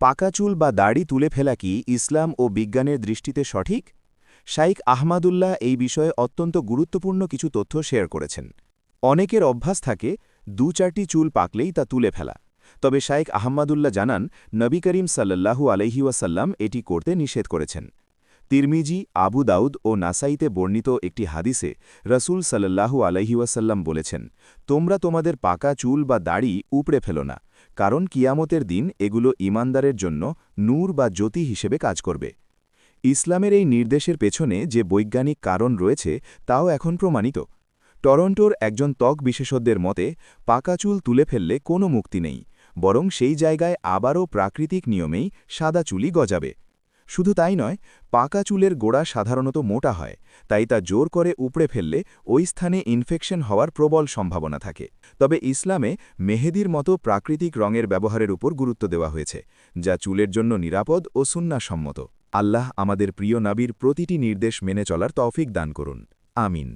পাকা চুল বা দাড়ি তুলে ফেলা কি ইসলাম ও বিজ্ঞানের দৃষ্টিতে সঠিক? শাইখ আহমাদুল্লাহ এই বিষয়ে অত্যন্ত গুরুত্বপূর্ণ কিছু তথ্য শেয়ার করেছেন। অনেকের অভ্যাস থাকে ২-৪টি চুল পাকলেই তা তুলে ফেলা। তবে শাইখ আহমাদুল্লাহ জানান, নবী করিম সাল্লাল্লাহু আলাইহি ওয়াসাল্লাম এটি করতে নিষেধ করেছেন। তিরমিজি, আবু দাউদ ও নাসাইতে বর্ণিত একটি হাদিসে রসুল সাল্লাল্লাহু আলাইহি ওয়াসাল্লাম বলেছেন, তোমরা তোমাদের পাকা চুল বা দাড়ি উপড়ে ফেলো না, কারণ কিয়ামতের দিন এগুলো ঈমানদারের জন্য নূর বা জ্যোতি হিসেবে কাজ করবে। ইসলামের এই নির্দেশের পেছনে যে বৈজ্ঞানিক কারণ রয়েছে তাও এখন প্রমাণিত। টরন্টোর একজন ত্বক বিশেষজ্ঞের মতে, পাকা চুল তুলে ফেললে কোনো মুক্তি নেই, বরং সেই জায়গায় আবারও প্রাকৃতিক নিয়মেই সাদা চুলই গজাবে। শুধু তাই নয়, পাকা চুলের গোড়া সাধারণত মোটা হয়, তাই তা জোর করে উপড়ে ফেললে ওই স্থানে ইনফেকশন হওয়ার প্রবল সম্ভাবনা থাকে। তবে ইসলামে মেহেদির মতো প্রাকৃতিক রঙের ব্যবহারের উপর গুরুত্ব দেওয়া হয়েছে, যা চুলের জন্য নিরাপদ ও সুন্নাহসম্মত। আল্লাহ আমাদের প্রিয় নবীর প্রতিটি নির্দেশ মেনে চলার তৌফিক দান করুন। আমিন।